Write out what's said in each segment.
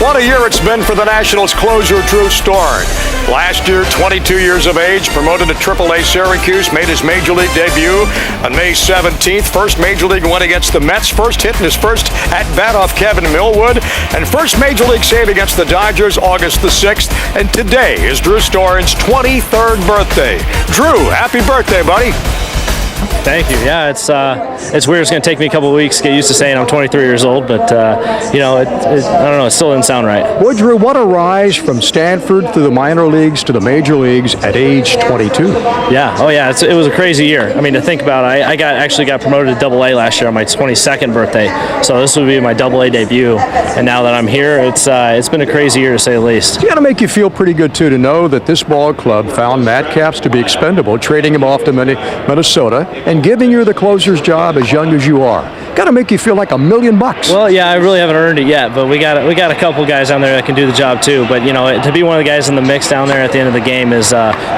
What a year it's been for the Nationals closer Drew Storen. Last year, 22 years of age, promoted to AAA Syracuse, made his Major League debut on May 17th. First Major League win against the Mets, first hit in his first at-bat off Kevin Millwood, and first Major League save against the Dodgers August the 6th. And today is Drew Storen's 23rd birthday. Drew, happy birthday, buddy. Thank you. Yeah, it's weird. It's going to take me a couple of weeks to get used to saying I'm 23 years old, but you know, I don't know. It still didn't sound right. Boy, Drew, what a rise from Stanford through the minor leagues to the major leagues at age 22. Yeah. Oh, yeah. It was a crazy year. I mean, to think about it, I actually got promoted to AA last year on my 22nd birthday, so this would be my AA debut. And now that I'm here, it's been a crazy year to say the least. It's got to make you feel pretty good too to know that this ball club found Matt Capps to be expendable, trading him off to Minnesota and giving you the closer's job as young as you are. Got to make you feel like $1 million. Well, yeah, I really haven't earned it yet, but we got a couple guys down there that can do the job too. But you know, to be one of the guys in the mix down there at the end of the game is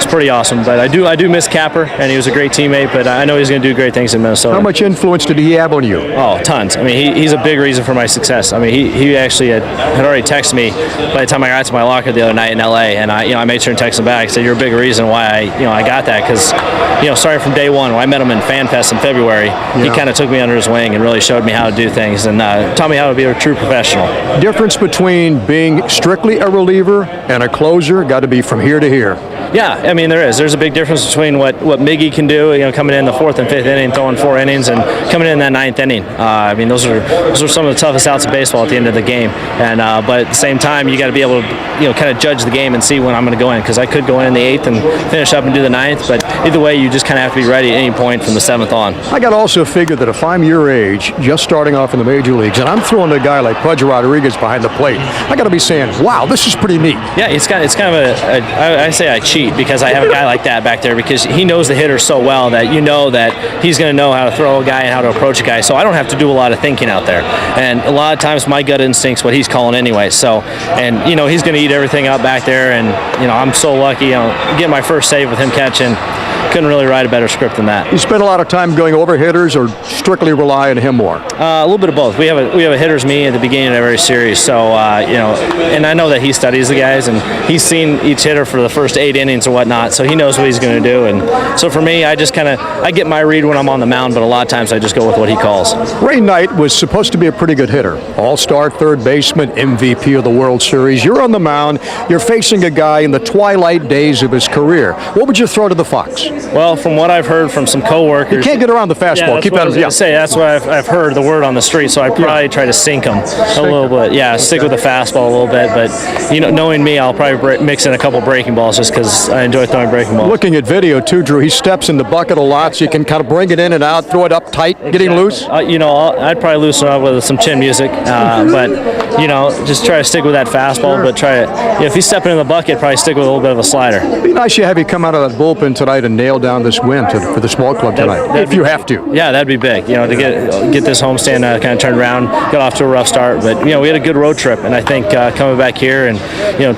pretty awesome. But I do miss Capper, and he was a great teammate. But I know he's going to do great things in Minnesota. How much influence did he have on you? Oh, tons. I mean, he's a big reason for my success. I mean, he actually had already texted me by the time I got to my locker the other night in LA, and I made sure and text him back. I said, "You're a big reason why I got that," because starting from day one when I met him in FanFest in February, he kind of took me under his wing and really showed me how to do things and taught me how to be a true professional. Difference between being strictly a reliever and a closer got to be from here to here. Yeah, I mean there's a big difference between what Miggy can do, coming in the 4th and 5th inning, throwing 4 innings, and coming in that 9th inning. I mean those are some of the toughest outs of baseball at the end of the game. And but at the same time, you got to be able to kind of judge the game and see when I'm going to go in, because I could go in the 8th and finish up and do the 9th. But either way, you just kind of have to be ready at any point from the 7th on. I got to also figure that if I'm your age, just starting off in the major leagues, and I'm throwing a guy like Pudge Rodriguez behind the plate, I got to be saying, wow, this is pretty neat. Yeah, it's kind of I say I cheat because I have a guy like that back there, because he knows the hitter so well that that he's going to know how to throw a guy and how to approach a guy. So I don't have to do a lot of thinking out there. And a lot of times my gut instinct's what he's calling anyway. So, and he's going to eat everything up back there. And I'm so lucky. Get my first save with him catching. Couldn't really write a better script than that. You spend a lot of time going over hitters, or strictly rely on him more? A little bit of both. We have a hitter's meeting at the beginning of every series, so and I know that he studies the guys, and he's seen each hitter for the first 8 innings or whatnot, so he knows what he's going to do. And so for me, I just I get my read when I'm on the mound, but a lot of times I just go with what he calls. Ray Knight was supposed to be a pretty good hitter, all-star third baseman, MVP of the World Series. You're on the mound. You're facing a guy in the twilight days of his career. What would you throw to the Fox? Well, from what I've heard from some coworkers, you can't get around the fastball. Yeah, keep that. Yeah, say that's what I've heard the word on the street. So I probably try to sink him a little bit. Yeah, stick with the fastball a little bit. But knowing me, I'll probably mix in a couple breaking balls just because I enjoy throwing breaking balls. Looking at video too, Drew, he steps in the bucket a lot, so you can kind of bring it in and out, throw it up tight, getting loose. I'd probably loosen up with some chin music, but just try to stick with that fastball. But try to, if he's stepping in the bucket, probably stick with a little bit of a slider. It'd be nice to have you come out of that bullpen tonight and nail down this win for the small club tonight, if you have to. Yeah, that'd be big. To get this homestand kind of turned around, got off to a rough start, but we had a good road trip, and I think coming back here and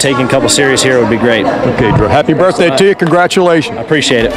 taking a couple series here would be great. Okay, Drew. Happy birthday to you. Congratulations. I appreciate it.